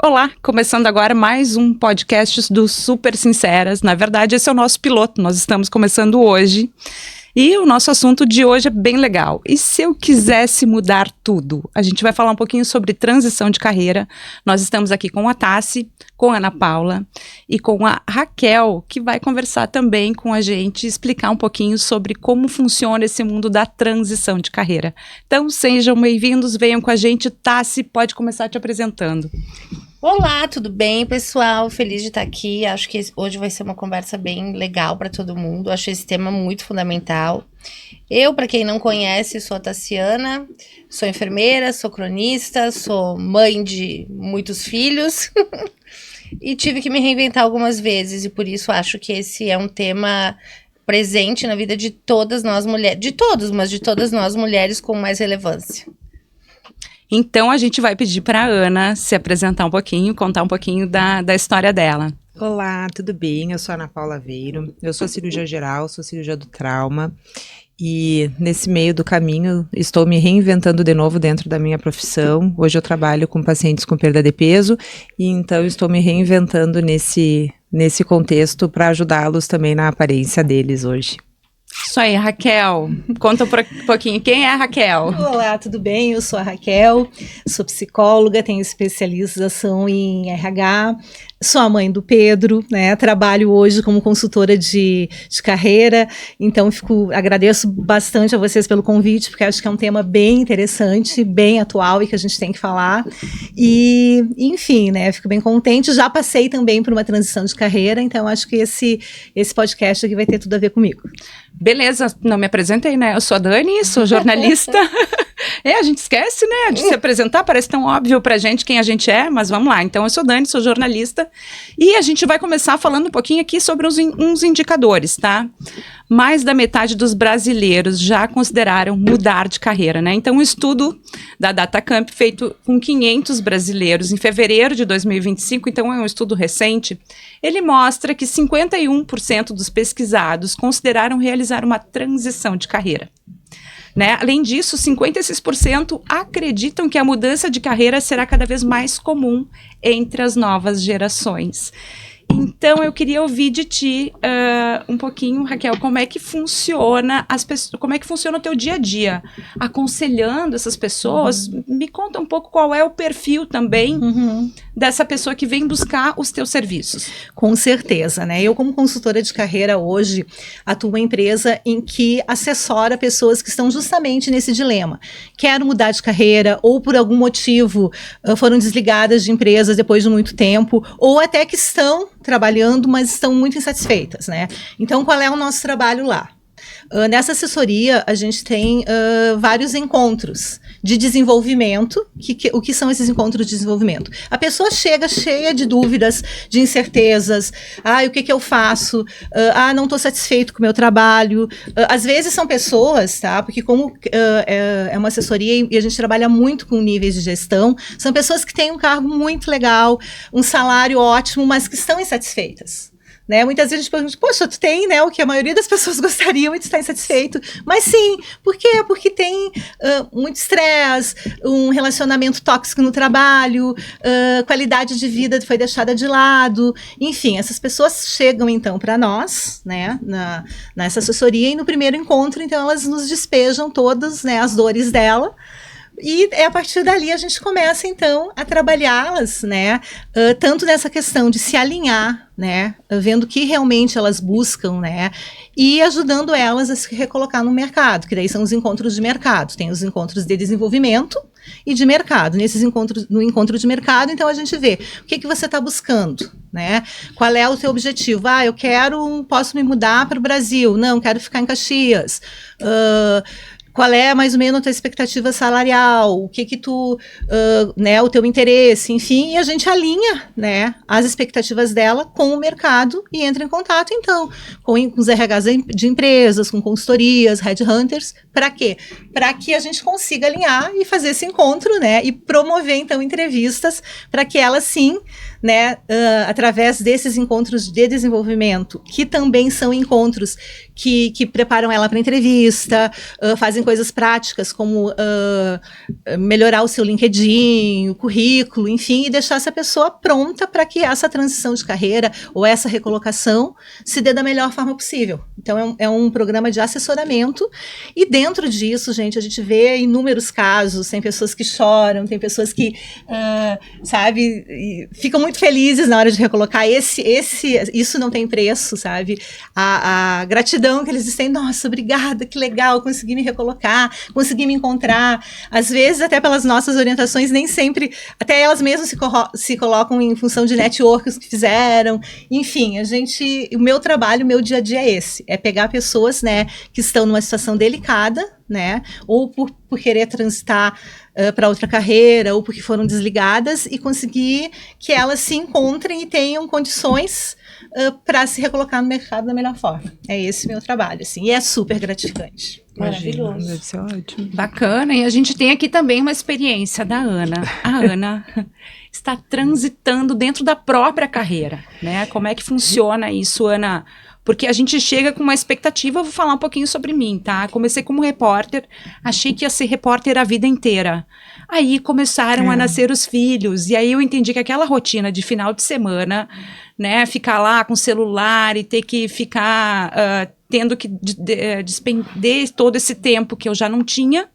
Olá, começando agora mais um podcast do Super Sinceras. Na verdade, esse é o nosso piloto, nós estamos começando hoje. E o nosso assunto de hoje é bem legal. E se eu quisesse mudar tudo? A gente vai falar um pouquinho sobre transição de carreira. Nós estamos aqui com a Tassi, com a Ana Paula e com a Raquel, que vai conversar também com a gente, explicar um pouquinho sobre como funciona esse mundo da transição de carreira. Então, sejam bem-vindos, venham com a gente. Tassi, pode começar te apresentando. Olá, tudo bem, pessoal? Feliz de estar aqui. Acho que hoje vai ser uma conversa bem legal para todo mundo. Acho esse tema muito fundamental. Eu, para quem não conhece, sou a Tassiana, sou enfermeira, sou cronista, sou mãe de muitos filhos e tive que me reinventar algumas vezes, e por isso acho que esse é um tema presente na vida de todas nós mulheres, de todos, mas de todas nós mulheres com mais relevância. Então, a gente vai pedir para a Ana se apresentar um pouquinho, contar um pouquinho da história dela. Olá, tudo bem? Eu sou a Ana Paula Aveiro, eu sou cirurgiã geral, sou cirurgiã do trauma e nesse meio do caminho estou me reinventando de novo dentro da minha profissão. Hoje eu trabalho com pacientes com perda de peso e então estou me reinventando nesse contexto para ajudá-los também na aparência deles hoje. Isso aí, Raquel. Conta um pouquinho. Quem é a Raquel? Olá, tudo bem? Eu sou a Raquel, sou psicóloga, tenho especialização em RH, sou a mãe do Pedro, né? Trabalho hoje como consultora de carreira, então agradeço bastante a vocês pelo convite, porque acho que é um tema bem interessante, bem atual e que a gente tem que falar. E, enfim, né? Fico bem contente. Já passei também por uma transição de carreira, então acho que esse podcast aqui vai ter tudo a ver comigo. Beleza, não me apresentei, né? Eu sou a Dani, sou jornalista. A gente esquece, né, de se apresentar, parece tão óbvio pra gente quem a gente é, mas vamos lá. Então, eu sou Dani, sou jornalista, e a gente vai começar falando um pouquinho aqui sobre uns indicadores, tá? Mais da metade dos brasileiros já consideraram mudar de carreira, né? Então, um estudo da Datacamp feito com 500 brasileiros em fevereiro de 2025, então é um estudo recente, ele mostra que 51% dos pesquisados consideraram realizar uma transição de carreira. Né? Além disso, 56% acreditam que a mudança de carreira será cada vez mais comum entre as novas gerações. Então, eu queria ouvir de ti um pouquinho, Raquel, como é que funciona como é que funciona o teu dia a dia, aconselhando essas pessoas. Me conta um pouco qual é o perfil também dessa pessoa que vem buscar os teus serviços. Com certeza, né? Eu, como consultora de carreira hoje, atuo em empresa em que assessora pessoas que estão justamente nesse dilema. Quero mudar de carreira ou por algum motivo foram desligadas de empresas depois de muito tempo, ou até que estão trabalhando, mas estão muito insatisfeitas, né? Então, qual é o nosso trabalho lá? Nessa assessoria, a gente tem vários encontros de desenvolvimento. O que são esses encontros de desenvolvimento? A pessoa chega cheia de dúvidas, de incertezas. O que eu faço? Não estou satisfeito com o meu trabalho. Às vezes são pessoas, tá? Porque como é uma assessoria e a gente trabalha muito com níveis de gestão, são pessoas que têm um cargo muito legal, um salário ótimo, mas que estão insatisfeitas. Né? Muitas vezes a gente pergunta, poxa, tu tem, né, o que a maioria das pessoas gostariam e tu está insatisfeito. Mas sim, por quê? Porque tem muito estresse, um relacionamento tóxico no trabalho, qualidade de vida foi deixada de lado. Enfim, essas pessoas chegam então para nós, né, nessa assessoria, e no primeiro encontro, então, elas nos despejam todas, né, as dores dela. E a partir dali a gente começa, então, a trabalhá-las, né, tanto nessa questão de se alinhar, né, vendo o que realmente elas buscam, né, e ajudando elas a se recolocar no mercado, que daí são os encontros de mercado. Tem os encontros de desenvolvimento e de mercado. No encontro de mercado, então, a gente vê o que você está buscando, né, qual é o teu objetivo. Posso me mudar para o Brasil? Não, quero ficar em Caxias. Qual é mais ou menos a tua expectativa salarial, o que tu, né, o teu interesse, enfim, e a gente alinha, né, as expectativas dela com o mercado e entra em contato, então, com os RHs de empresas, com consultorias, headhunters. Para quê? Para que a gente consiga alinhar e fazer esse encontro, né, e promover, então, entrevistas para que ela, sim, né, através desses encontros de desenvolvimento, que também são encontros que preparam ela para entrevista, fazem coisas práticas como melhorar o seu LinkedIn, o currículo, enfim, e deixar essa pessoa pronta para que essa transição de carreira ou essa recolocação se dê da melhor forma possível. Então, é um programa de assessoramento, e dentro disso, gente, a gente vê inúmeros casos, tem pessoas que choram, tem pessoas que, sabe, ficam muito felizes na hora de recolocar. Isso não tem preço, sabe? A gratidão que eles têm, nossa, obrigada, que legal, consegui me recolocar, consegui me encontrar. Às vezes, até pelas nossas orientações, nem sempre, até elas mesmas se colocam em função de networks que fizeram. Enfim, o meu trabalho, o meu dia a dia é esse, é pegar pessoas, né, que estão numa situação delicada, né, ou por querer transitar para outra carreira, ou porque foram desligadas, e conseguir que elas se encontrem e tenham condições para se recolocar no mercado da melhor forma. É esse meu trabalho, assim, e é super gratificante. Maravilhoso. Deve ser ótimo. Bacana, e a gente tem aqui também uma experiência da Ana. A Ana está transitando dentro da própria carreira, né? Como é que funciona isso, Ana? Porque a gente chega com uma expectativa, eu vou falar um pouquinho sobre mim, tá? Comecei como repórter, achei que ia ser repórter a vida inteira. Aí começaram a nascer os filhos, e aí eu entendi que aquela rotina de final de semana, né, ficar lá com o celular e ter que ficar tendo que despender todo esse tempo que eu já não tinha.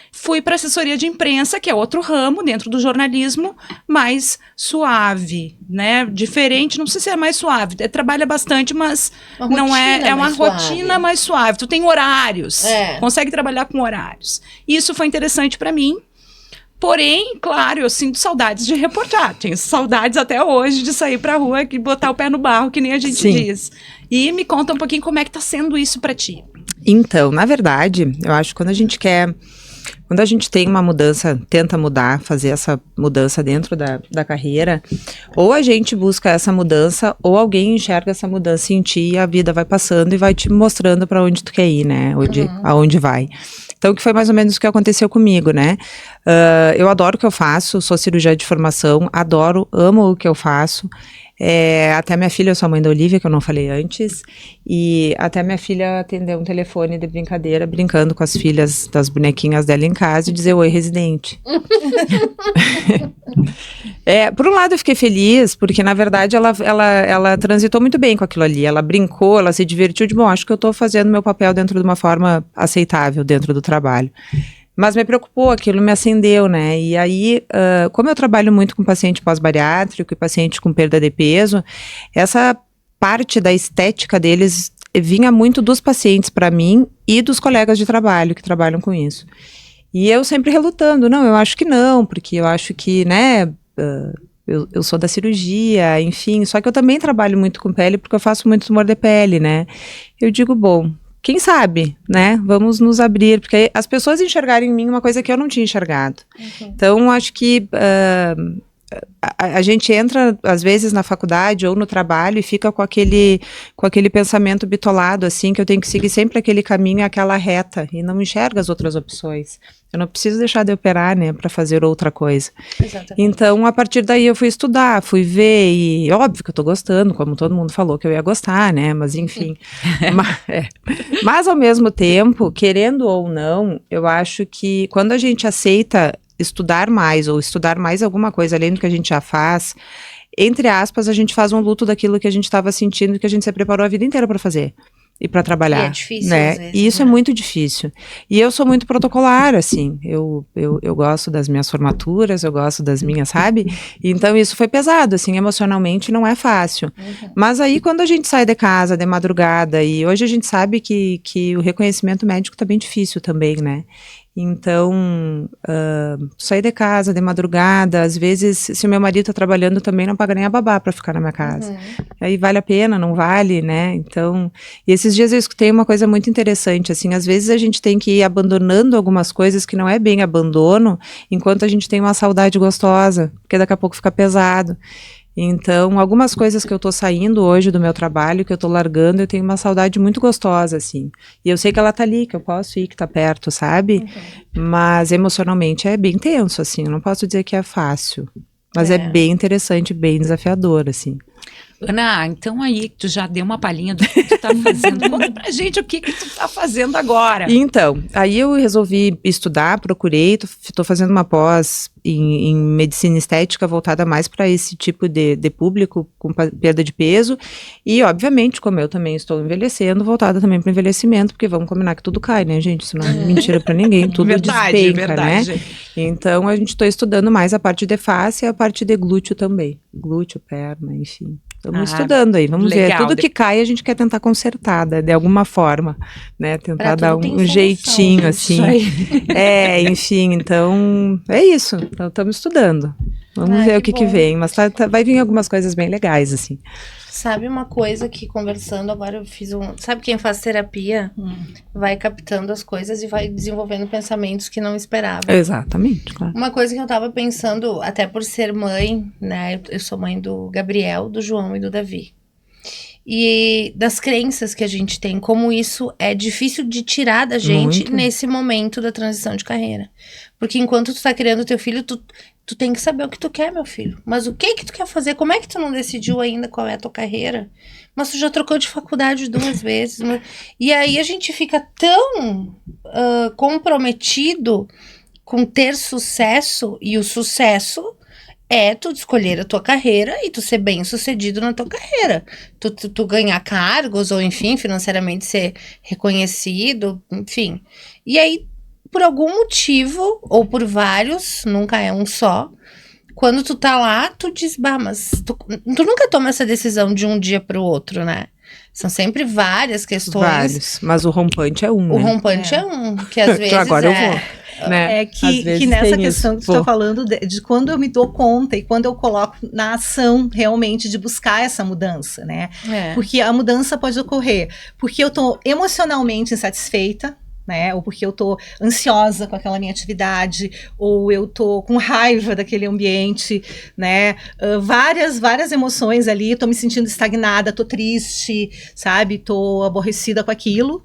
Fui para assessoria de imprensa, que é outro ramo dentro do jornalismo, mais suave, né? Diferente, não sei se é mais suave, trabalha bastante, mas não é uma rotina mais suave. Tu tem horários, consegue trabalhar com horários. Isso foi interessante para mim. Porém, claro, eu sinto saudades de reportar. Tenho saudades até hoje de sair pra rua e botar o pé no barro, que nem a gente diz. E me conta um pouquinho como é que tá sendo isso pra ti. Então, na verdade, eu acho que quando a gente tem uma mudança, tenta mudar, fazer essa mudança dentro da carreira, ou a gente busca essa mudança, ou alguém enxerga essa mudança em ti, e a vida vai passando e vai te mostrando para onde tu quer ir, né? Aonde vai. Então, que foi mais ou menos o que aconteceu comigo, né? Eu adoro o que eu faço, sou cirurgiã de formação, amo o que eu faço. Até minha filha, eu sou a mãe da Olivia, que eu não falei antes, e até minha filha atendeu um telefone de brincadeira, brincando com as filhas das bonequinhas dela em casa, e dizer: oi, residente. Por um lado eu fiquei feliz, porque na verdade ela transitou muito bem com aquilo ali, ela brincou, ela se divertiu, bom, acho que eu estou fazendo meu papel dentro de uma forma aceitável dentro do trabalho. Mas me preocupou, aquilo me acendeu, né? E aí, como eu trabalho muito com paciente pós-bariátrico e paciente com perda de peso, essa parte da estética deles vinha muito dos pacientes para mim e dos colegas de trabalho que trabalham com isso. E eu sempre relutando, não, eu acho que não, porque eu acho que, né, eu sou da cirurgia, enfim, só que eu também trabalho muito com pele porque eu faço muito tumor de pele, né? Eu digo, bom, quem sabe, né? Vamos nos abrir, porque as pessoas enxergarem em mim uma coisa que eu não tinha enxergado. Então, acho que a gente entra, às vezes, na faculdade ou no trabalho e fica com aquele pensamento bitolado, assim, que eu tenho que seguir sempre aquele caminho, aquela reta, e não enxerga as outras opções. Eu não preciso deixar de operar, né, para fazer outra coisa. Exatamente. Então, a partir daí eu fui estudar, fui ver, e óbvio que eu tô gostando, como todo mundo falou que eu ia gostar, né, mas enfim. Mas, ao mesmo tempo, querendo ou não, eu acho que quando a gente aceita estudar mais, ou estudar mais alguma coisa além do que a gente já faz, entre aspas, a gente faz um luto daquilo que a gente estava sentindo e que a gente se preparou a vida inteira para fazer e para trabalhar. E é difícil, né? Às vezes, e isso é muito difícil. E eu sou muito protocolar, assim, eu gosto das minhas formaturas, eu gosto das minhas, sabe? Então isso foi pesado, assim, emocionalmente não é fácil. Mas aí quando a gente sai de casa de madrugada, e hoje a gente sabe que o reconhecimento médico tá bem difícil também, né? Então, sair de casa de madrugada, às vezes, se o meu marido tá trabalhando, também não paga nem a babá para ficar na minha casa. Aí vale a pena, não vale, né? Então, e esses dias eu escutei uma coisa muito interessante, assim, às vezes a gente tem que ir abandonando algumas coisas que não é bem abandono, enquanto a gente tem uma saudade gostosa, porque daqui a pouco fica pesado. Então, algumas coisas que eu tô saindo hoje do meu trabalho, que eu tô largando, eu tenho uma saudade muito gostosa, assim. E eu sei que ela tá ali, que eu posso ir, que tá perto, sabe? Mas emocionalmente é bem tenso, assim, eu não posso dizer que é fácil. Mas é bem interessante, bem desafiador, assim. Ana, então aí tu já deu uma palhinha do que tu tá fazendo. Conta pra gente o que tu tá fazendo agora. Então, aí eu resolvi estudar, procurei, tô fazendo uma pós em medicina estética voltada mais para esse tipo de público com perda de peso e, obviamente, como eu também estou envelhecendo, voltada também para o envelhecimento, porque vamos combinar que tudo cai, né, gente? Isso não é mentira para ninguém, tudo despenca, né? Então, a gente está estudando mais a parte de face e a parte de glúteo também. Glúteo, perna, enfim. Estamos estudando aí, vamos ver. Tudo que cai a gente quer tentar consertar, de alguma forma, né? Tentar dar um jeitinho, assim. Enfim, então é isso. Então, estamos estudando. Vamos ver o que vem. Mas vai vir algumas coisas bem legais, assim. Sabe uma coisa que conversando agora eu fiz Sabe quem faz terapia? Vai captando as coisas e vai desenvolvendo pensamentos que não esperava. Exatamente, claro. Uma coisa que eu tava pensando, até por ser mãe, né? Eu sou mãe do Gabriel, do João e do Davi. E das crenças que a gente tem, como isso é difícil de tirar da gente Muito. Nesse momento da transição de carreira. Porque enquanto tu tá criando teu filho, tu tem que saber o que tu quer, meu filho. Mas o que tu quer fazer? Como é que tu não decidiu ainda qual é a tua carreira? Mas tu já trocou de faculdade 2 vezes. E aí a gente fica tão comprometido com ter sucesso, e o sucesso é tu escolher a tua carreira e tu ser bem sucedido na tua carreira. Tu ganhar cargos, ou enfim, financeiramente ser reconhecido, enfim. E aí, por algum motivo, ou por vários, nunca é um só, quando tu tá lá, tu diz, mas tu nunca toma essa decisão de um dia pro outro, né? São sempre várias questões. Vários, mas o rompante é um, O rompante é um, que às vezes agora eu vou. Né? É que nessa questão que tu está falando de quando eu me dou conta e quando eu coloco na ação realmente de buscar essa mudança, né? Porque a mudança pode ocorrer porque eu tô emocionalmente insatisfeita, né? Ou porque eu tô ansiosa com aquela minha atividade, ou eu tô com raiva daquele ambiente, né? Várias emoções ali, tô me sentindo estagnada, tô triste, sabe? Tô aborrecida com aquilo.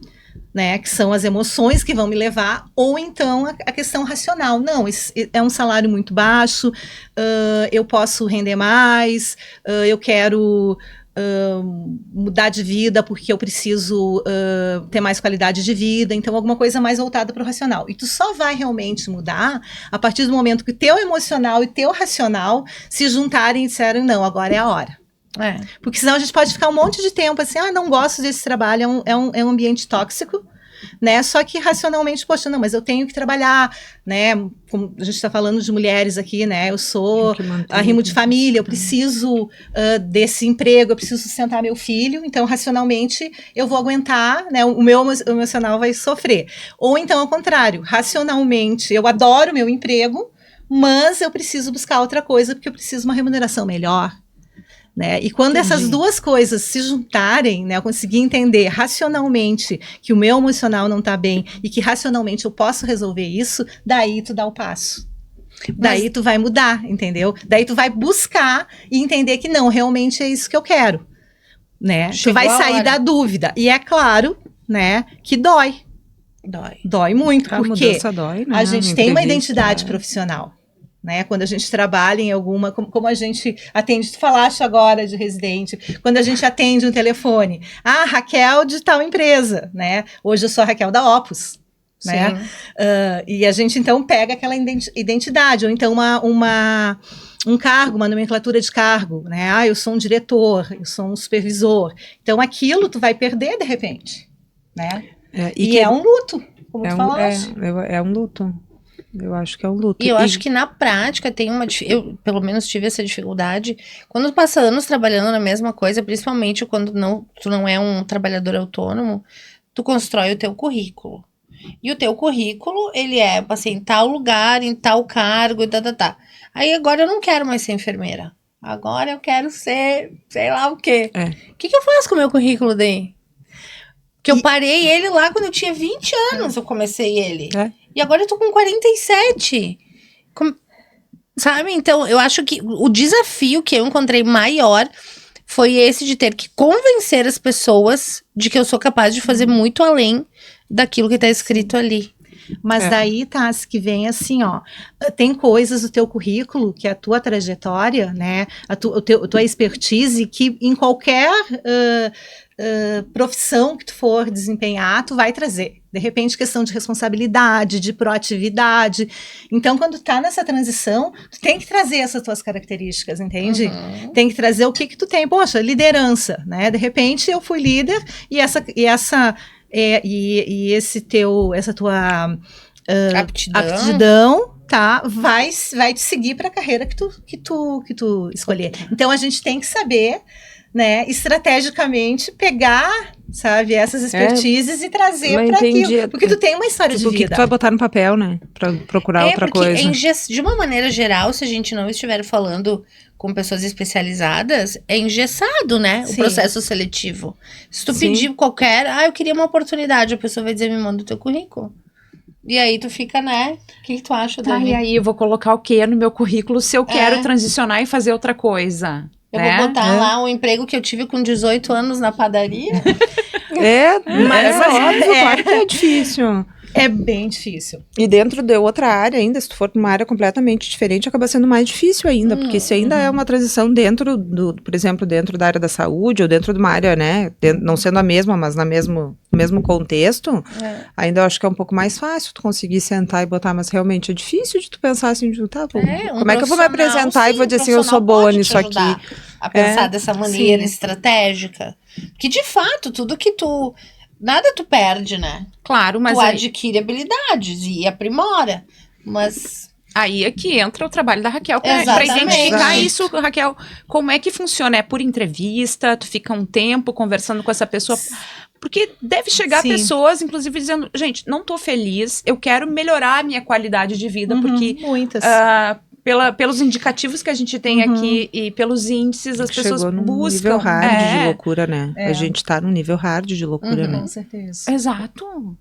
Né, que são as emoções que vão me levar, ou então a questão racional. Não, é um salário muito baixo, eu posso render mais, eu quero mudar de vida porque eu preciso ter mais qualidade de vida, então alguma coisa mais voltada para o racional. E tu só vai realmente mudar a partir do momento que teu emocional e teu racional se juntarem e disserem, não, agora é a hora. Porque senão a gente pode ficar um monte de tempo assim, não gosto desse trabalho, é um ambiente tóxico, né? Só que racionalmente, poxa, não, mas eu tenho que trabalhar, né? Como a gente está falando de mulheres aqui, né? Eu sou arrimo de família, eu preciso desse emprego, eu preciso sustentar meu filho, então racionalmente eu vou aguentar, né? O meu emocional vai sofrer. Ou então ao contrário, racionalmente eu adoro meu emprego, mas eu preciso buscar outra coisa porque eu preciso de uma remuneração melhor. Né? E quando essas duas coisas se juntarem, né, eu conseguir entender racionalmente que o meu emocional não está bem e que racionalmente eu posso resolver isso, daí tu dá o passo. Daí tu vai mudar, entendeu? Daí tu vai buscar e entender que não, realmente é isso que eu quero. Né? Tu vai sair da dúvida. E é claro, né, que dói. Dói muito, porque dói, né? A gente tem uma identidade profissional. Né, quando a gente trabalha em alguma, como a gente atende, tu falaste agora de residente, quando a gente atende um telefone, Raquel de tal empresa, né, hoje eu sou a Raquel da Opus, né, e a gente então pega aquela identidade, ou então um cargo, uma nomenclatura de cargo, né, eu sou um diretor, eu sou um supervisor, então aquilo tu vai perder de repente, né, e é um luto, como tu falaste. É um luto. Eu acho que é um luto. E eu acho que na prática tem eu pelo menos tive essa dificuldade. Quando tu passa anos trabalhando na mesma coisa, principalmente quando tu não é um trabalhador autônomo, tu constrói o teu currículo. E o teu currículo, ele passei em tal lugar, em tal cargo, tá. Aí agora eu não quero mais ser enfermeira. Agora eu quero ser, sei lá o quê. O que eu faço com o meu currículo daí? Que eu parei ele lá quando eu tinha 20 anos, eu comecei ele. E agora eu tô com 47. Sabe? Então, eu acho que o desafio que eu encontrei maior foi esse de ter que convencer as pessoas de que eu sou capaz de fazer muito além daquilo que tá escrito ali. Mas daí, Tassi, que vem assim, ó, tem coisas do teu currículo, que é a tua trajetória, né, a tua expertise, que em qualquer profissão que tu for desempenhar, tu vai trazer. De repente, questão de responsabilidade, de proatividade. Então, quando tá nessa transição, tu tem que trazer essas tuas características, entende? Tem que trazer o que tu tem. Poxa, liderança, né? De repente, eu fui líder e essa tua aptidão, tá, vai te seguir para a carreira que tu escolher. Então, a gente tem que saber, né, estrategicamente pegar, sabe, essas expertises e trazer para aquilo. Porque tu tem uma história de vida. O que tu vai botar no papel, né? Pra procurar outra coisa. De uma maneira geral, se a gente não estiver falando com pessoas especializadas, é engessado, né? Sim. O processo seletivo. Se tu Sim. pedir eu queria uma oportunidade, a pessoa vai dizer, me manda o teu currículo. E aí tu fica, né? O que tu acha, Tá, Dani? e aí eu vou colocar o quê no meu currículo se eu quero transicionar e fazer outra coisa? Eu vou botar lá o emprego que eu tive com 18 anos na padaria. Mas é óbvio, claro que é difícil. É bem difícil. E dentro de outra área ainda, se tu for para uma área completamente diferente, acaba sendo mais difícil ainda, porque se ainda é uma transição dentro por exemplo, dentro da área da saúde, ou dentro de uma área, né, não sendo a mesma, mas no mesmo contexto, ainda eu acho que é um pouco mais fácil tu conseguir sentar e botar, mas realmente é difícil de tu pensar assim, como é que eu vou me apresentar e vou dizer assim, eu sou boa nisso aqui. A pensar dessa maneira estratégica. Que de fato, tudo que nada tu perde, né? Claro, mas tu adquire habilidades e aprimora. Mas aí é que entra o trabalho da Raquel para Exatamente. identificar isso, Raquel. Como é que funciona? É por entrevista? Tu fica um tempo conversando com essa pessoa? Porque deve chegar pessoas, inclusive, dizendo, gente, não tô feliz, eu quero melhorar a minha qualidade de vida, porque muitas. Pelos indicativos que a gente tem aqui e pelos índices, as pessoas Chegou num buscam. nível hard de loucura, né? A gente tá num nível hard de loucura, né? Com certeza. Exato.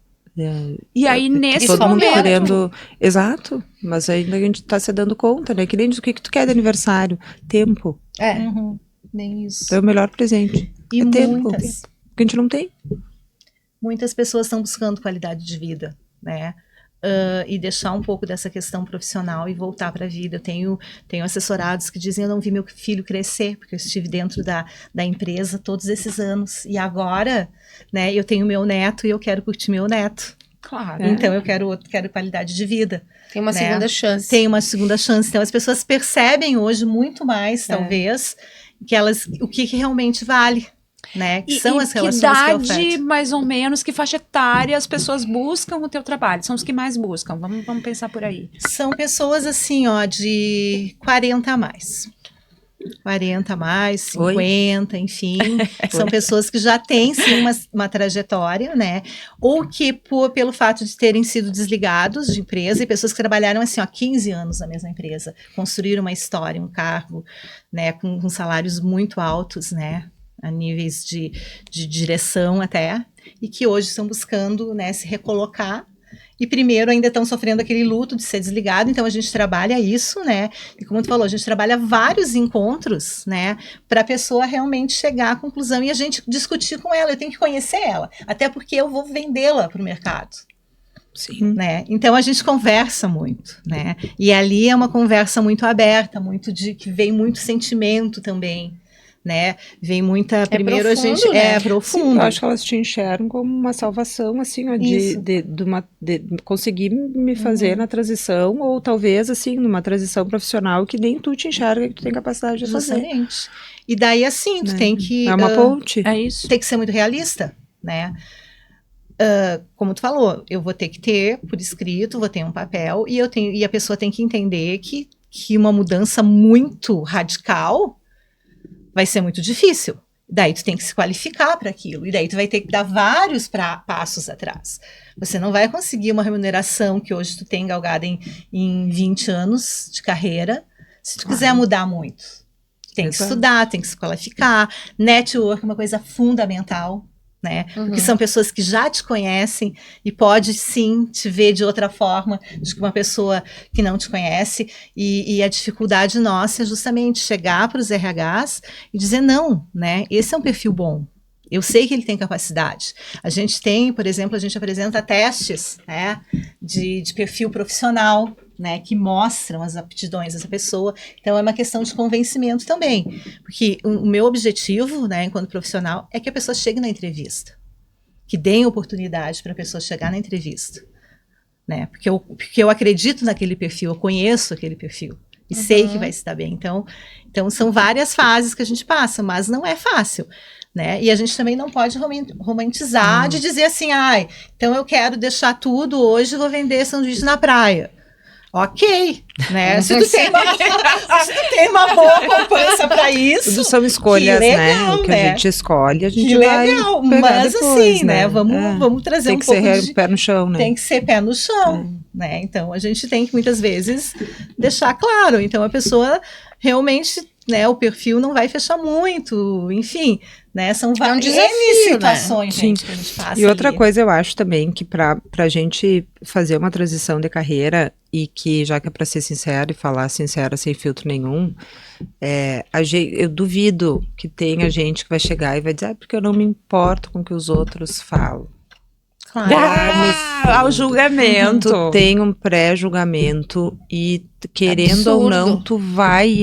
E aí, nesse todo mundo momento... querendo... Exato. Mas ainda a gente tá se dando conta, né? Que nem diz o que tu quer de aniversário. Tempo. Bem isso. É o melhor presente. E tempo. muitas. Porque a gente não tem. Muitas pessoas estão buscando qualidade de vida, né? E deixar um pouco dessa questão profissional e voltar para a vida. Eu tenho assessorados que dizem, eu não vi meu filho crescer, porque eu estive dentro da empresa todos esses anos. E agora, né, eu tenho meu neto e eu quero curtir meu neto. Claro. Então, eu quero qualidade de vida. Tem uma segunda chance. Tem uma segunda chance. Então, as pessoas percebem hoje muito mais, talvez, o que realmente vale. Né? Que são as relações que idade, mais ou menos, que faixa etária as pessoas buscam o teu trabalho? São os que mais buscam. Vamos pensar por aí. São pessoas assim, ó, de 40 a mais. 40 a mais, 50, enfim. São pessoas que já têm, sim, uma trajetória, né? Ou que, pelo fato de terem sido desligados de empresa, e pessoas que trabalharam, assim, ó, 15 anos na mesma empresa, construíram uma história, um cargo, né, com salários muito altos, né? A níveis de direção até, e que hoje estão buscando, né, se recolocar, e primeiro ainda estão sofrendo aquele luto de ser desligado, então a gente trabalha isso, né, e como tu falou, a gente trabalha vários encontros, né, para a pessoa realmente chegar à conclusão e a gente discutir com ela, eu tenho que conhecer ela, até porque eu vou vendê-la para o mercado. Sim. Né? Então a gente conversa muito, né, e ali é uma conversa muito aberta, que vem muito sentimento também, né, vem muita, primeiro profundo, a gente, né? profundo. Sim, eu acho que elas te enxergam como uma salvação, assim, ó, de conseguir me fazer na transição, ou talvez, assim, numa transição profissional que nem tu te enxerga, que tu tem capacidade de fazer. Justamente. E daí, assim, tu tem que... É uma ponte. É isso. Tem que ser muito realista, né? Como tu falou, eu vou ter que ter por escrito, vou ter um papel, e a pessoa tem que entender que uma mudança muito radical vai ser muito difícil. Daí tu tem que se qualificar para aquilo. E daí tu vai ter que dar vários passos atrás. Você não vai conseguir uma remuneração que hoje tu tem galgada em 20 anos de carreira, se tu quiser mudar muito. Tem que estudar, tem que se qualificar. Network é uma coisa fundamental, né? Porque são pessoas que já te conhecem e pode sim te ver de outra forma do que uma pessoa que não te conhece, e a dificuldade nossa é justamente chegar para os RHs e dizer não, né? Esse é um perfil bom, Eu sei que ele tem capacidade. A gente tem, por exemplo, a gente apresenta testes, né, de perfil profissional, né, que mostram as aptidões dessa pessoa. Então, é uma questão de convencimento também. Porque o meu objetivo, né, enquanto profissional, é que a pessoa chegue na entrevista. Que deem oportunidade para a pessoa chegar na entrevista. Né? Porque eu acredito naquele perfil, eu conheço aquele perfil. E sei que vai se dar bem. Então, são várias fases que a gente passa, mas não é fácil. Né? E a gente também não pode romantizar de dizer assim, então eu quero deixar tudo hoje e vou vender sanduíche na praia. Ok, né? Se tu tem uma boa poupança para isso. Tudo são escolhas, legal, né? O que a gente escolhe, a gente que vai legal, pegar mas depois, assim, né? Vamos trazer tem um que pouco ser pé no chão, né? Tem que ser pé no chão, né? Então a gente tem que muitas vezes deixar claro. Então a pessoa realmente, né? O perfil não vai fechar muito, enfim, né? São várias situações, né? Gente, que a gente passa. E outra coisa eu acho também que pra gente fazer uma transição de carreira e que, já que é para ser sincera e falar sincera sem filtro nenhum, eu duvido que tenha gente que vai chegar e vai dizer, porque eu não me importo com o que os outros falam. Claro. Ao julgamento. Tu tem um pré-julgamento e, querendo ou não, tu vai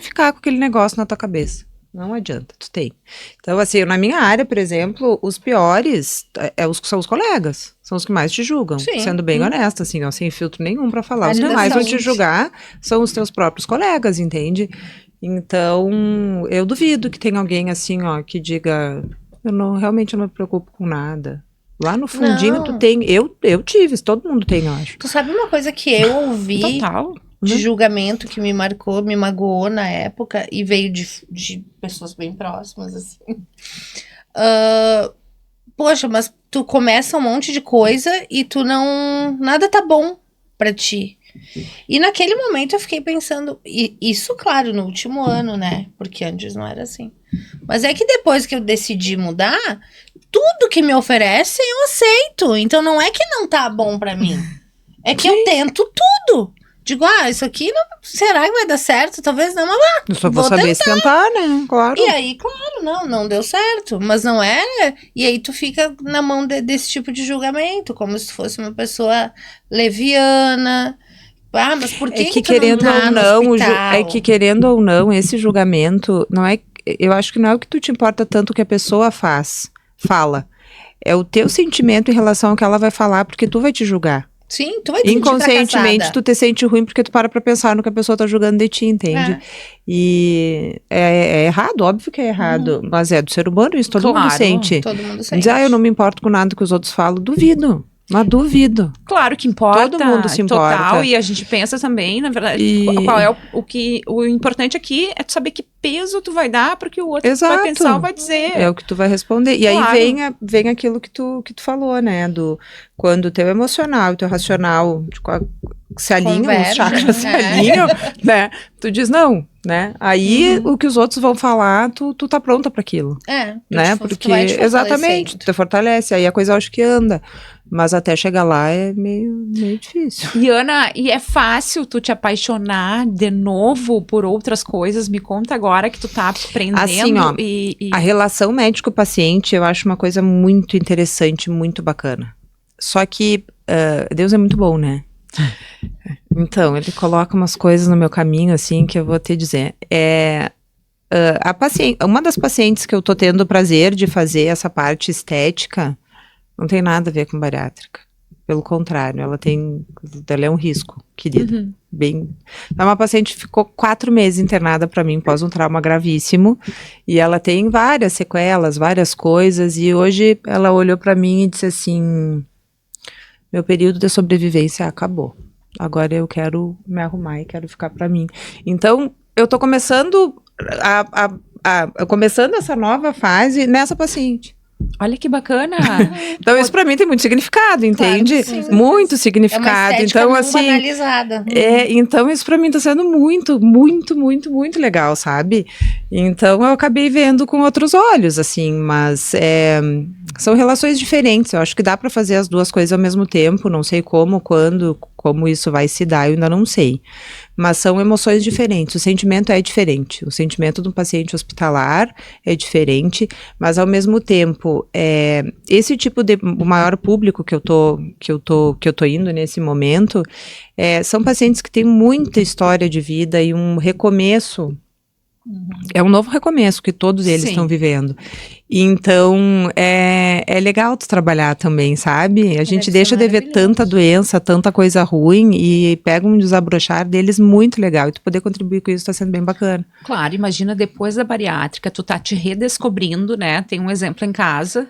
ficar com aquele negócio na tua cabeça. Não adianta, tu tem. Então, assim, na minha área, por exemplo, os piores são os colegas. São os que mais te julgam. Sim. Sendo bem honesta, assim, ó, sem filtro nenhum pra falar. Os que mais vão te julgar são os teus próprios colegas, entende? Então, eu duvido que tenha alguém assim, ó, que diga, realmente eu não me preocupo com nada. Lá no fundinho tu tem, eu tive, todo mundo tem, eu acho. Tu sabe uma coisa que eu ouvi de julgamento que me marcou, me magoou na época e veio de pessoas bem próximas, assim. Poxa, mas tu começa um monte de coisa e tu nada tá bom pra ti. E naquele momento eu fiquei pensando, isso claro, no último ano, né? Porque antes não era assim. Mas é que depois que eu decidi mudar, tudo que me oferecem eu aceito. Então não é que não tá bom pra mim. É que eu tento tudo. Digo, isso aqui será que vai dar certo? Talvez não, mas eu só vou saber se tentar, né? Claro. E aí, claro, não deu certo. Mas não é. E aí tu fica na mão desse tipo de julgamento, como se fosse uma pessoa leviana. Mas por que querendo tu não tá no hospital? É que querendo ou não, esse julgamento não é. Eu acho que não é o que tu te importa tanto que a pessoa fala. É o teu sentimento em relação ao que ela vai falar, porque tu vai te julgar. Sim, tu vai te sentir inconscientemente tu te sente ruim porque tu para pensar no que a pessoa tá julgando de ti, entende? E é errado, óbvio que é errado, mas é do ser humano isso, todo mundo sente. Todo mundo sente. Eu não me importo com nada que os outros falam, duvido. Mas duvido. Claro que importa. Todo mundo se importa. Total, e a gente pensa também, na verdade, qual é o importante aqui é tu saber que peso tu vai dar porque o outro vai pensar ou vai dizer. É o que tu vai responder. E aí vem aquilo que tu falou, né? Quando o teu emocional e o teu racional se alinham, os chakras se alinham, né? Tu diz não, né? Aí o que os outros vão falar, tu tá pronta para aquilo. Né? Porque exatamente, tu te fortalece, aí a coisa eu acho que anda. Mas até chegar lá é meio difícil. E Ana, é fácil tu te apaixonar de novo por outras coisas? Me conta agora que tu tá aprendendo. Assim, ó, a relação médico-paciente eu acho uma coisa muito interessante, muito bacana. Só que Deus é muito bom, né? Então, ele coloca umas coisas no meu caminho, assim, que eu vou te dizer. Uma das pacientes que eu tô tendo o prazer de fazer essa parte estética não tem nada a ver com bariátrica. Pelo contrário, ela é um risco, querida. É uma paciente que ficou 4 meses internada para mim, pós um trauma gravíssimo. E ela tem várias sequelas, várias coisas. E hoje ela olhou para mim e disse assim, meu período de sobrevivência acabou. Agora eu quero me arrumar e quero ficar para mim. Então, eu tô começando começando essa nova fase nessa paciente. Olha que bacana. Então isso pra mim tem muito significado, entende? Claro, muito significado. É uma então não assim, banalizada. Então isso pra mim tá sendo muito, muito, muito, muito legal, sabe? Então eu acabei vendo com outros olhos, assim, mas são relações diferentes. Eu acho que dá pra fazer as duas coisas ao mesmo tempo. Não sei como, quando, Como isso vai se dar, eu ainda não sei. Mas são emoções diferentes, o sentimento é diferente. O sentimento de um paciente hospitalar é diferente, mas ao mesmo tempo, esse tipo de, o maior público que eu tô indo nesse momento, são pacientes que têm muita história de vida e um recomeço. É um novo recomeço que todos eles estão vivendo. Então, é legal tu trabalhar também, sabe? A gente deixa de ver tanta doença, tanta coisa ruim e pega um desabrochar deles muito legal. E tu poder contribuir com isso tá sendo bem bacana. Claro, imagina depois da bariátrica, tu tá te redescobrindo, né? Tem um exemplo em casa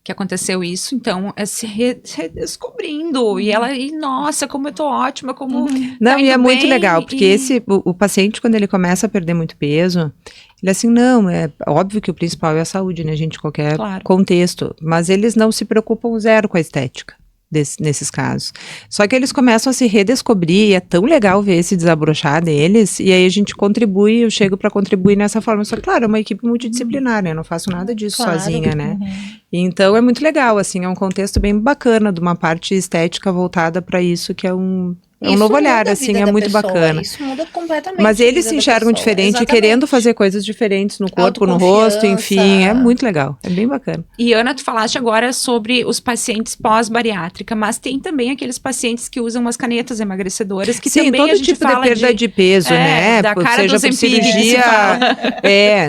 que aconteceu isso, então é se redescobrindo, e nossa, como eu tô ótima, como Não, tá e é indo muito bem, legal, porque o paciente, quando ele começa a perder muito peso, ele assim, não, é óbvio que o principal é a saúde, né, gente, em qualquer contexto, mas eles não se preocupam zero com a estética. Nesses casos. Só que eles começam a se redescobrir e é tão legal ver esse desabrochar deles, e aí a gente contribui, eu chego para contribuir nessa forma. Só que, claro, é uma equipe multidisciplinar, né? Eu não faço nada disso sozinha, né? Então é muito legal, assim, é um contexto bem bacana de uma parte estética voltada para isso, que é um novo olhar, assim, é muito bacana. Isso muda completamente. Mas eles se enxergam diferente, querendo fazer coisas diferentes no corpo, no rosto, enfim, é muito legal, é bem bacana. E Ana, tu falaste agora sobre os pacientes pós-bariátrica, mas tem também aqueles pacientes que usam umas canetas emagrecedoras, que também todo a gente tipo fala de perda de peso, né? Da cara seja do por Zempic, cirurgia,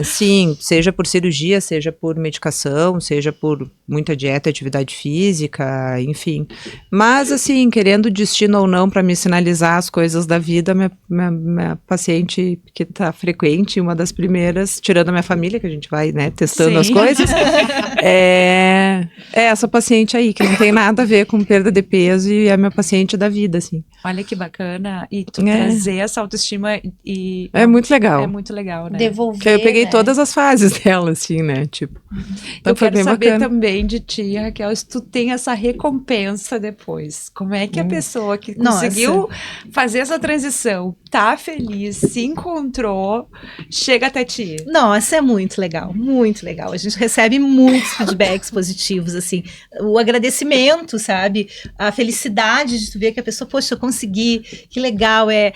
sim, seja por cirurgia, seja por medicação, seja por muita dieta, atividade física, enfim. Mas, assim, querendo destino ou não para me sinalizar as coisas da vida, minha paciente que tá frequente, uma das primeiras, tirando a minha família, que a gente vai, né, testando as coisas, é essa paciente aí, que não tem nada a ver com perda de peso e é minha paciente da vida, assim. Olha que bacana, e tu trazer essa autoestima e... É muito legal. É muito legal, né? Devolver, porque eu peguei todas as fases dela, assim, né, tipo. Então eu quero saber bacana. também de ti, Raquel, se tu tem essa recompensa depois. Como é que a pessoa que conseguiu fazer essa transição, tá feliz, se encontrou, chega até ti? Nossa, é muito legal, muito legal. A gente recebe muitos feedbacks positivos, assim, o agradecimento, sabe? A felicidade de tu ver que a pessoa, poxa, eu consegui, que legal, é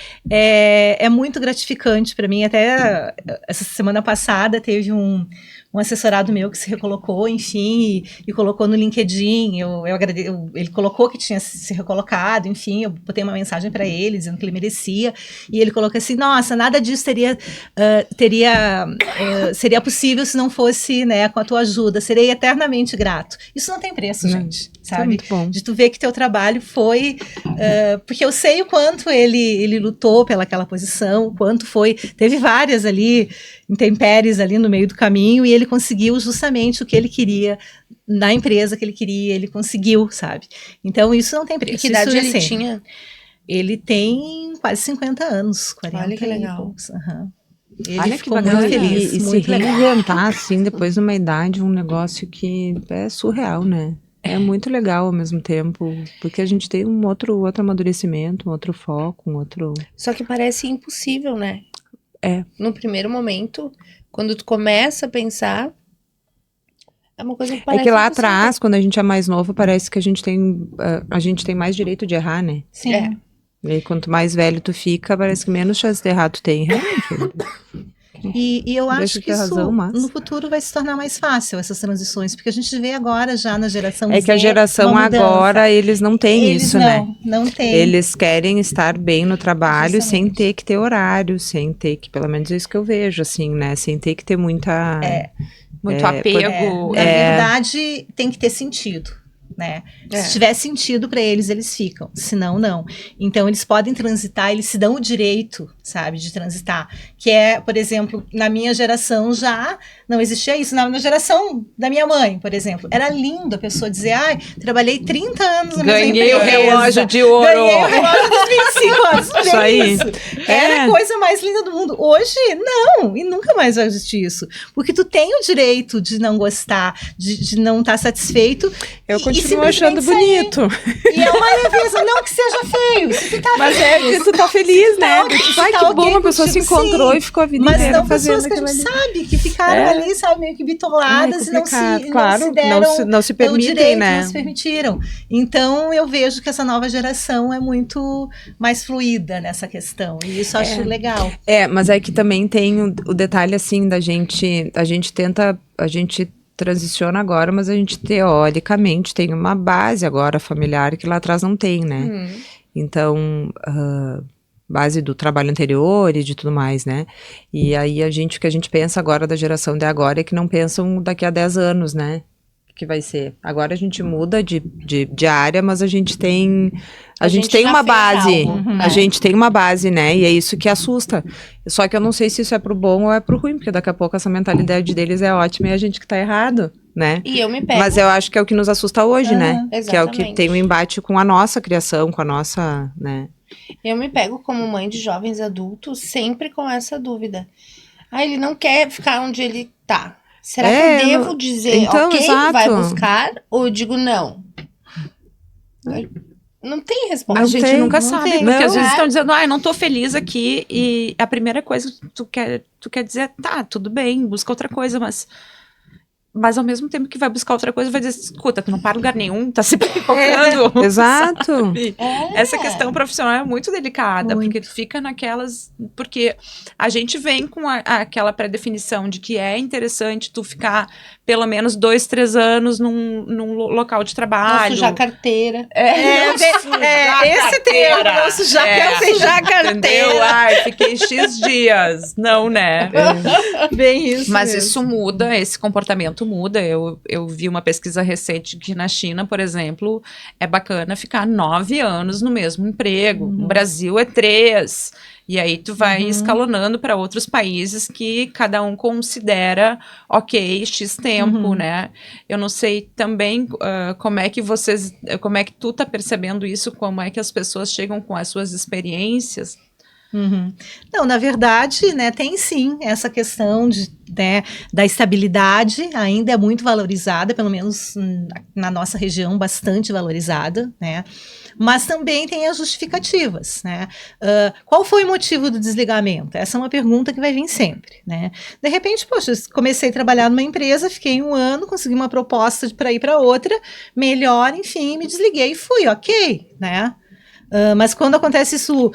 muito gratificante para mim. Até essa semana passada teve um assessorado meu que se recolocou, enfim, e colocou no LinkedIn, ele colocou que tinha se recolocado, enfim, eu botei uma mensagem para ele, dizendo que ele merecia, e ele colocou assim, nossa, nada disso seria possível se não fosse, né, com a tua ajuda, serei eternamente grato. Isso não tem preço, gente, sabe? É muito bom. De tu ver que teu trabalho foi, porque eu sei o quanto ele lutou pelaquela posição, o quanto teve várias ali, intempéries ali no meio do caminho, e ele conseguiu justamente o que ele queria, na empresa que ele queria, ele conseguiu, sabe? Então isso não tem preço. E que idade ele tinha? Ele tem quase 50 anos, 40 Olha que legal. Ele Olha ficou que muito feliz. E se reinventar, assim, depois de uma idade, um negócio que é surreal, né? É muito legal ao mesmo tempo, porque a gente tem um outro amadurecimento, um outro foco, um outro... Só que parece impossível, né? No primeiro momento, quando tu começa a pensar, é uma coisa que parece que lá impossível. atrás, quando a gente é mais novo, parece que a gente tem mais direito de errar, né? Sim. E aí, quanto mais velho tu fica, parece que menos chance de errar tu tem, realmente. E eu acho que isso razão, mas... no futuro vai se tornar mais fácil, essas transições, porque a gente vê agora já na geração É que a geração agora, eles não têm isso, né? Não tem. Eles querem estar bem no trabalho, Justamente. sem ter que ter horário, sem ter que, pelo menos é isso que eu vejo, assim, né? Sem ter que ter muita... Muito apego. Na verdade, tem que ter sentido, né? Se tiver sentido para eles, eles ficam. Senão, não. Então, eles podem transitar, eles se dão o direito, sabe, de transitar. Que é, por exemplo, na minha geração já não existia isso. Na geração da minha mãe, por exemplo, era lindo a pessoa dizer, ai, trabalhei 30 anos na mesma Ganhei o empresa. relógio de ouro. Ganhei o relógio dos 25 anos. Isso aí. Era a coisa mais linda do mundo. Hoje, não. E nunca mais vai existir isso. Porque tu tem o direito de não gostar, de não estar satisfeito. Eu continuo continuo achando simplesmente bonito. E é uma leveza, não que seja feio. Se tu tá Mas feliz, é que tu tá feliz, né? ok, Tipo, se ai, tá que ok bom, a pessoa se contigo, encontrou sim. e ficou a vida Mas inteira não pessoas fazendo que a aquilo gente ali. sabe, que ficaram ali, sabe, meio que bitoladas e não se, claro, não se deram não se o permitem, direito, né? não se permitiram. Então, eu vejo que essa nova geração é muito mais fluida nessa questão. E isso eu acho legal. Mas é que também tem o detalhe, assim, a gente transiciona agora, mas a gente teoricamente tem uma base agora familiar que lá atrás não tem, né? Então, base do trabalho anterior e de tudo mais, né? E aí o que a gente pensa agora da geração de agora é que não pensam daqui a 10 anos, né? Que vai ser. Agora a gente muda de área, mas a gente tem já uma fez base. algo, A gente tem uma base, né? E é isso que assusta. Só que eu não sei se isso é pro bom ou é pro ruim, porque daqui a pouco essa mentalidade deles é ótima e a gente que tá errado, né? E eu me pego. Mas eu acho que é o que nos assusta hoje, né? Que é o que Exatamente. tem um embate com a nossa criação, com a nossa, né? Eu me pego como mãe de jovens adultos sempre com essa dúvida. Ele não quer ficar onde ele tá. Será que eu devo dizer, então, ok, exato. vai buscar? Ou eu digo não? Não tem resposta. A gente nunca sabe, tem. porque Não. às vezes estão dizendo, eu não tô feliz aqui, e a primeira coisa que tu quer dizer, tá, tudo bem, busca outra coisa, mas ao mesmo tempo que vai buscar outra coisa, vai dizer, escuta, tu não para em lugar nenhum, tá se pipocando. Exato. Sabe? Essa questão profissional é muito delicada, porque tu fica naquelas... Porque a gente vem com aquela pré-definição de que é interessante tu ficar pelo menos 2, 3 anos num local de trabalho. Não sujar carteira. Esse termo, não sujar carteira. Entendeu? Ai, fiquei X dias. Não, né? Bem isso Mas mesmo. isso muda, esse comportamento muda. Eu vi uma pesquisa recente que na China, por exemplo, é bacana ficar 9 anos no mesmo emprego. No Brasil é 3. E aí tu vai escalonando para outros países que cada um considera ok, X tempo, né? Eu não sei também como é que tu tá percebendo isso, como é que as pessoas chegam com as suas experiências. Não, na verdade, né, tem sim essa questão da estabilidade, ainda é muito valorizada, pelo menos na nossa região, bastante valorizada, né? Mas também tem as justificativas, né? Qual foi o motivo do desligamento? Essa é uma pergunta que vai vir sempre, né? De repente, poxa, comecei a trabalhar numa empresa, fiquei 1 ano, consegui uma proposta para ir para outra, melhor, enfim, me desliguei e fui, ok, né? Mas quando acontece isso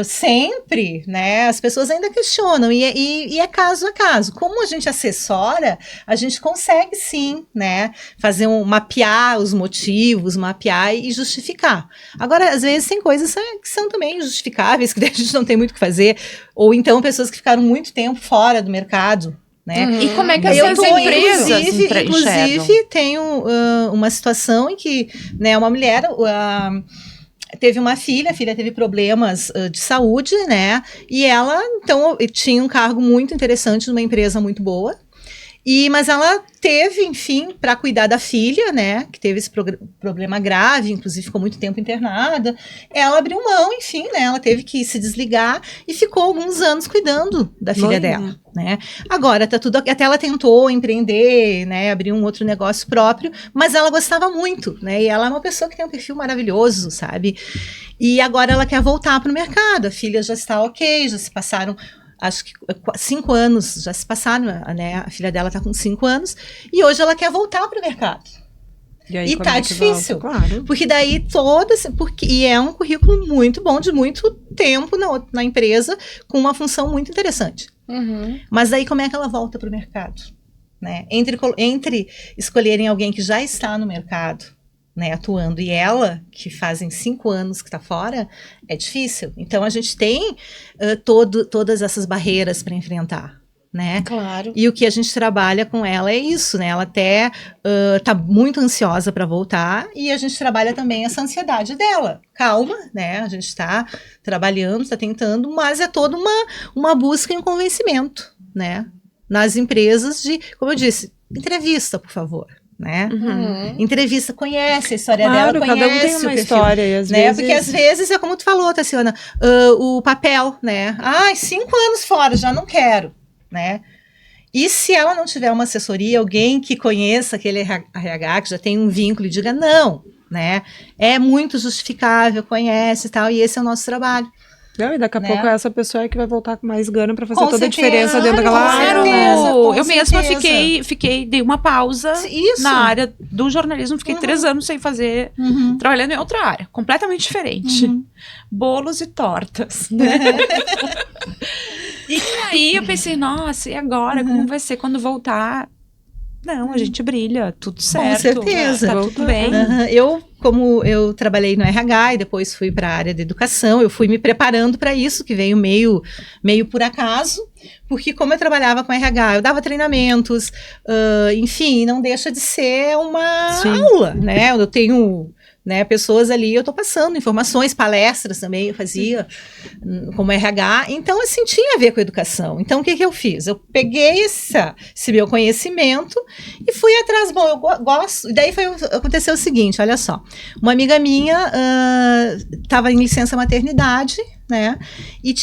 sempre, né, as pessoas ainda questionam, e é caso a caso. Como a gente assessora, a gente consegue sim, né, fazer mapear os motivos, mapear e justificar. Agora, às vezes tem coisas que são também justificáveis, que a gente não tem muito o que fazer, ou então pessoas que ficaram muito tempo fora do mercado, né? E como é que Eu essas tô, empresas enxergam? inclusive, tenho uma situação em que, né, uma mulher... teve uma filha, a filha teve problemas de saúde, né? E ela, então, tinha um cargo muito interessante numa empresa muito boa. Mas ela teve, enfim, para cuidar da filha, né? Que teve esse problema grave, inclusive ficou muito tempo internada. Ela abriu mão, enfim, né? Ela teve que se desligar e ficou alguns anos cuidando da filha dela, né? Agora tá tudo... Até ela tentou empreender, né? Abrir um outro negócio próprio, mas ela gostava muito, né? E ela é uma pessoa que tem um perfil maravilhoso, sabe? E agora ela quer voltar para o mercado. A filha já está ok, já se passaram... Acho que 5 anos já se passaram, né? A filha dela está com 5 anos e hoje ela quer voltar para o mercado. E tá difícil, claro. porque daí e é um currículo muito bom, de muito tempo na empresa, com uma função muito interessante. Mas daí como é que ela volta para o mercado? Né? Entre escolherem alguém que já está no mercado, né, atuando, e ela, que fazem 5 anos que está fora, é difícil. Então, a gente tem todas essas barreiras para enfrentar, né? Claro. E o que a gente trabalha com ela é isso, né? Ela até está muito ansiosa para voltar, e a gente trabalha também essa ansiedade dela. Calma, né? A gente está trabalhando, está tentando, mas é toda uma busca e um convencimento, né? Nas empresas como eu disse, entrevista, por favor. Né? Entrevista, conhece a história dela, conhece cada um tem uma história e às vezes... Porque às vezes é como tu falou, Tassiana, o papel, né? 5 anos fora, já não quero, né? E se ela não tiver uma assessoria, alguém que conheça aquele RH, que já tem um vínculo e diga não, né? É muito justificável, conhece e tal, e esse é o nosso trabalho. Não, e daqui a Né? pouco essa pessoa é que vai voltar com mais gana pra fazer Com toda certeza, a diferença dentro daquela com área. certeza. com Eu mesma certeza. dei uma pausa Isso. na área do jornalismo, fiquei 3 anos sem fazer, Uhum. trabalhando em outra área, completamente diferente. Uhum. Bolos e tortas, né? E aí eu pensei, nossa, e agora? Como vai ser quando voltar? Não, a gente brilha, tudo certo. certeza. Tá tudo bem. Como eu trabalhei no RH e depois fui para a área da educação, eu fui me preparando para isso, que veio meio por acaso, porque como eu trabalhava com RH, eu dava treinamentos, enfim, não deixa de ser uma aula, né? Eu tenho pessoas ali, eu estou passando informações, palestras também eu fazia como RH, então assim, tinha a ver com educação. Então o que eu fiz? Eu peguei esse meu conhecimento e fui atrás, bom, eu gosto, e daí aconteceu o seguinte, olha só, uma amiga minha estava em licença maternidade, né, e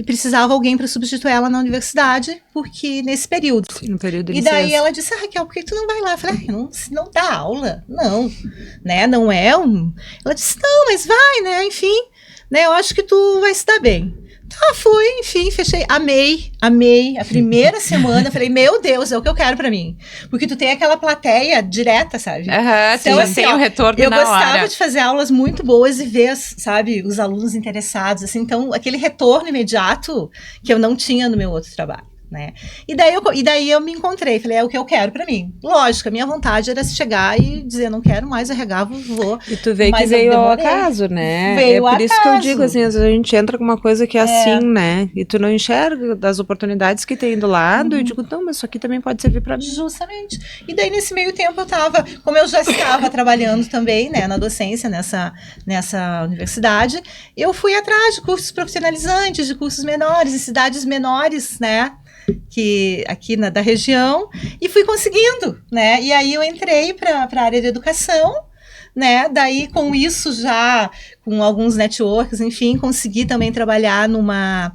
precisava alguém para substituir ela na universidade, porque nesse período. Sim, no período de E daí licença. ela disse, Raquel, por que tu não vai lá? Eu falei, não dá aula, não, né, não é um... Ela disse, não, mas vai, né, enfim, né, eu acho que tu vai se dar bem. Tá, fui, enfim, fechei, amei, a primeira semana, eu falei, meu Deus, é o que eu quero pra mim, porque tu tem aquela plateia direta, sabe? Aham, Então, já assim, tem ó, o retorno eu na gostava hora. de fazer aulas muito boas e ver, sabe, os alunos interessados, assim, então, aquele retorno imediato que eu não tinha no meu outro trabalho. Né? E daí eu me encontrei, falei, é o que eu quero pra mim. Lógico, a minha vontade era chegar e dizer, não quero mais RH, vou. E tu vê que Mas eu veio ao demorei. acaso, né? Veio é por isso que eu acaso. digo, assim, às vezes a gente entra com uma coisa que é assim, né? E tu não enxerga das oportunidades que tem do lado e digo, não, mas isso aqui também pode servir pra mim. Justamente. E daí, nesse meio tempo, como eu já estava trabalhando também, né, na docência, nessa universidade, eu fui atrás de cursos profissionalizantes, de cursos menores, em cidades menores, né, que aqui da região, e fui conseguindo, né, e aí eu entrei para a área de educação, né, daí com isso já, com alguns networks, enfim, consegui também trabalhar numa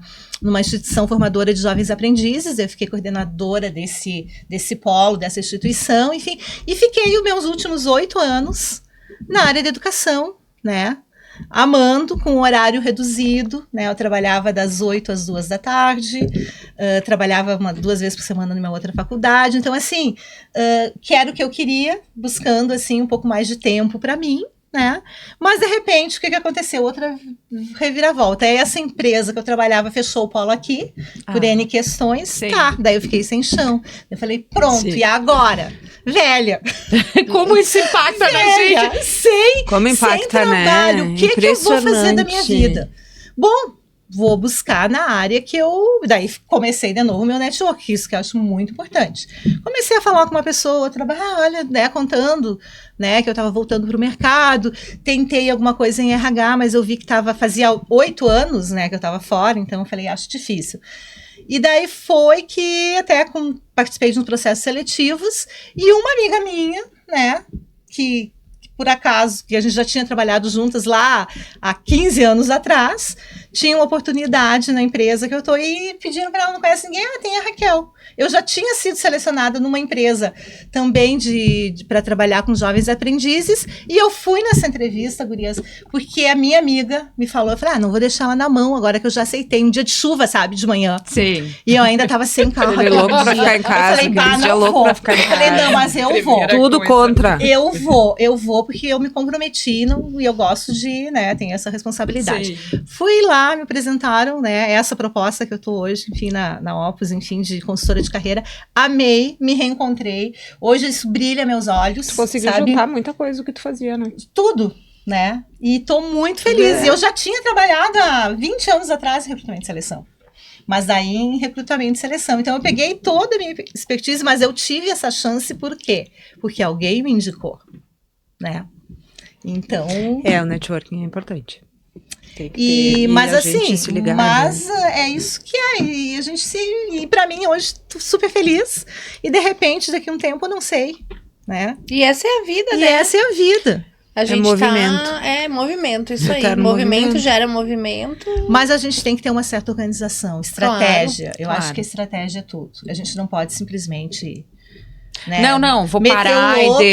instituição formadora de jovens aprendizes, eu fiquei coordenadora desse polo, dessa instituição, enfim, e fiquei os meus últimos 8 anos na área de educação, né, amando, com um horário reduzido, né, eu trabalhava das 8 às 2 da tarde, trabalhava 2 vezes por semana numa outra faculdade, então assim, que era o que eu queria, buscando assim um pouco mais de tempo para mim, né? Mas de repente, o que aconteceu? Outra reviravolta. Essa empresa que eu trabalhava fechou o polo aqui, por N questões. Sim. Tá, daí eu fiquei sem chão. Eu falei, pronto, Sim. e agora? Velha! Como isso impacta na gente? Velha, sem Como trabalho, né? o que eu vou fazer da minha Impressionante. vida? Bom, vou buscar na área que eu... Daí comecei de novo o meu network, isso que eu acho muito importante. Comecei a falar com uma pessoa, olha, né, contando, né, que eu estava voltando para o mercado, tentei alguma coisa em RH, mas eu vi que fazia 8 anos, né, que eu estava fora, então eu falei, acho difícil. E daí foi que até participei de uns processos seletivos, e uma amiga minha, né, que por acaso, que a gente já tinha trabalhado juntas lá há 15 anos atrás, tinha uma oportunidade na empresa que eu estou e pediram para ela, não conhece ninguém, tem a Raquel. Eu já tinha sido selecionada numa empresa também para trabalhar com jovens aprendizes, e eu fui nessa entrevista, gurias, porque a minha amiga me falou, eu falei, não vou deixar ela na mão agora que eu já aceitei, um dia de chuva, sabe, de manhã. Sim. E eu ainda estava sem carro. Ele é louco pra aquele ficar dia. em casa, Eu falei, aqueles dias louco vou. pra ficar em Eu falei, casa. não, mas eu vou. Primeira Tudo coisa. contra. Eu vou porque eu me comprometi e eu gosto de, né, tenho essa responsabilidade. Sim. Fui lá, me apresentaram, né, essa proposta que eu tô hoje, enfim, na Opus, enfim, de consultora de carreira. Amei, me reencontrei. Hoje isso brilha meus olhos, Tu conseguiu sabe? juntar muita coisa do que tu fazia, né? Tudo, né? E tô muito feliz. Eu já tinha trabalhado há 20 anos atrás em recrutamento e seleção. Mas daí em recrutamento e seleção. Então eu peguei toda a minha expertise, mas eu tive essa chance por quê? Porque alguém me indicou, né? Então... O networking é importante. Tem que ter, E, mas a gente assim, se ligar, mas né? é isso que é. E a gente e pra mim hoje tô super feliz. E de repente, daqui a um tempo, eu não sei, né? E essa é a vida, E né? essa é a vida. A gente movimento. Movimento, isso aí. Eterno Movimento movimento. gera movimento. Mas a gente tem que ter uma certa organização, estratégia. Eu claro. acho que a estratégia é tudo. A gente não pode simplesmente... né, Não, vou meter parar o louco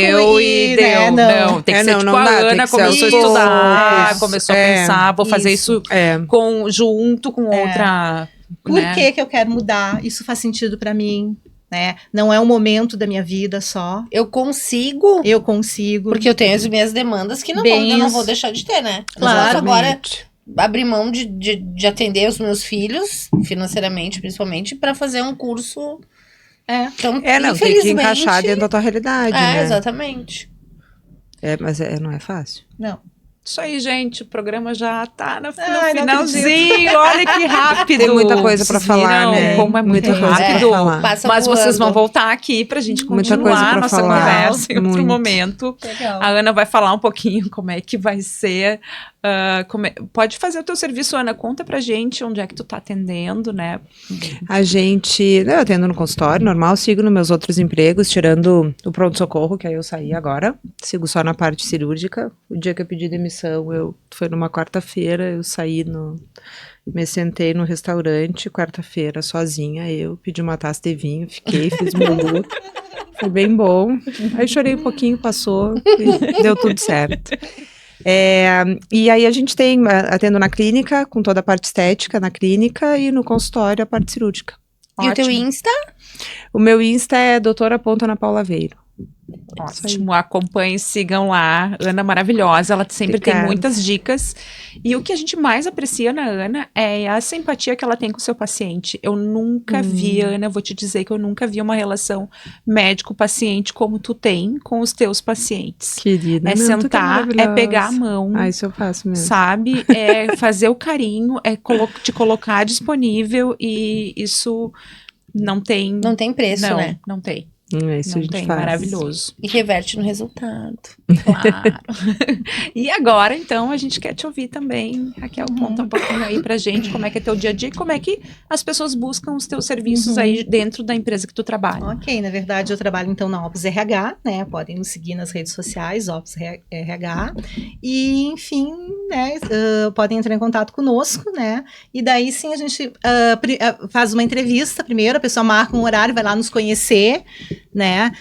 e deu. né, Não, tem que ser tipo não a dá, tem Ana que ser aos começou a estudar, poucos. começou a pensar, vou fazer isso É. junto com outra... Por né? que eu quero mudar? Isso faz sentido para mim, né? Não é um momento da minha vida só. Eu consigo, Eu consigo. porque eu tenho as minhas demandas que eu Bem não isso. vou deixar de ter, né? Eu Claro. posso agora Exatamente. abrir mão de atender os meus filhos, financeiramente, principalmente, para fazer um curso. Então, Não, tem que infelizmente, encaixar dentro da tua realidade, né? exatamente. Mas não é fácil. Não. Isso aí, gente, o programa já tá no Ai, não finalzinho, olha que rápido. Tem muita coisa pra Vocês falar, viram né? como é muito Muita coisa pra rápido. falar. Passa Mas vocês vão voando. voltar aqui pra gente Muita continuar coisa pra a nossa falar. conversa em outro Muito. momento. Legal. A Ana vai falar um pouquinho como é que vai ser. Pode fazer o teu serviço, Ana. Conta pra gente onde é que tu tá atendendo, né? Eu atendo no consultório, normal, sigo nos meus outros empregos, tirando o pronto-socorro, que aí eu saí agora. Sigo só na parte cirúrgica. O dia que eu pedi demissão, foi numa quarta-feira, eu saí me sentei no restaurante, quarta-feira, sozinha, eu pedi uma taça de vinho, fiz meu luto. Foi bem bom. Aí chorei um pouquinho, passou, e deu tudo certo. E aí a gente atendo na clínica, com toda a parte estética na clínica, e no consultório a parte cirúrgica. E o teu Ótimo. Insta? O meu Insta é doutora.anapaulaveiro. Ótimo, acompanhem, sigam lá. Ana maravilhosa, ela sempre tem Obrigada. muitas dicas. E o que a gente mais aprecia na Ana é a simpatia que ela tem com o seu paciente. Eu nunca vi, Ana, vou te dizer que eu nunca vi uma relação médico-paciente como tu tem com os teus pacientes. Querida. É não, tu que é sentar, é maravilhosa. pegar a mão, Ah, isso eu faço mesmo. sabe? É fazer o carinho, é te colocar disponível e isso não tem... Não tem preço, não, né? não tem. Isso a Não gente tem, faz. maravilhoso. E reverte no resultado. Claro. E agora, então, a gente quer te ouvir também. Raquel, conta um pouquinho aí pra gente como é que é teu dia a dia e como é que as pessoas buscam os teus serviços aí dentro da empresa que tu trabalha. Ok, na verdade eu trabalho então na Opus RH, né? Podem nos seguir nas redes sociais, Opus RH. E, enfim, né? Podem entrar em contato conosco, né? E daí sim a gente faz uma entrevista primeiro, a pessoa marca um horário, vai lá nos conhecer, né?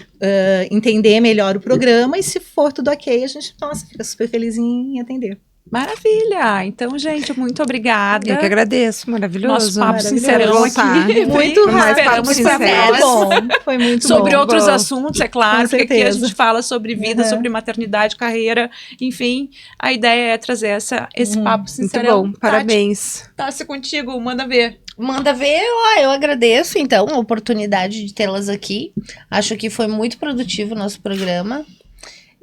Entender melhor o programa e se for tudo ok, a gente, nossa, fica super feliz em atender. Maravilha! Então, gente, muito obrigada. Eu que agradeço, maravilhoso. Nosso papo Maravilhoso. sincerão Voltar. aqui. Muito mais Esperamos papo pra sincero. próxima. Foi muito Sobre bom. outros bom. assuntos, é claro, Com porque aqui a certeza. gente fala sobre vida, Uhum. sobre maternidade, carreira, enfim, a ideia é trazer esse papo Muito sincerão. bom, parabéns. Tassi, contigo, manda ver. Manda ver, eu agradeço, então, a oportunidade de tê-las aqui. Acho que foi muito produtivo o nosso programa.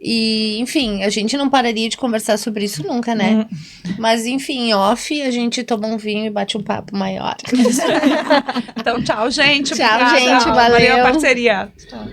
E, enfim, a gente não pararia de conversar sobre isso nunca, né? Mas, enfim, off, a gente toma um vinho e bate um papo maior. Então, tchau, gente. Tchau, Obrigada. gente, valeu. Valeu a parceria. Tchau.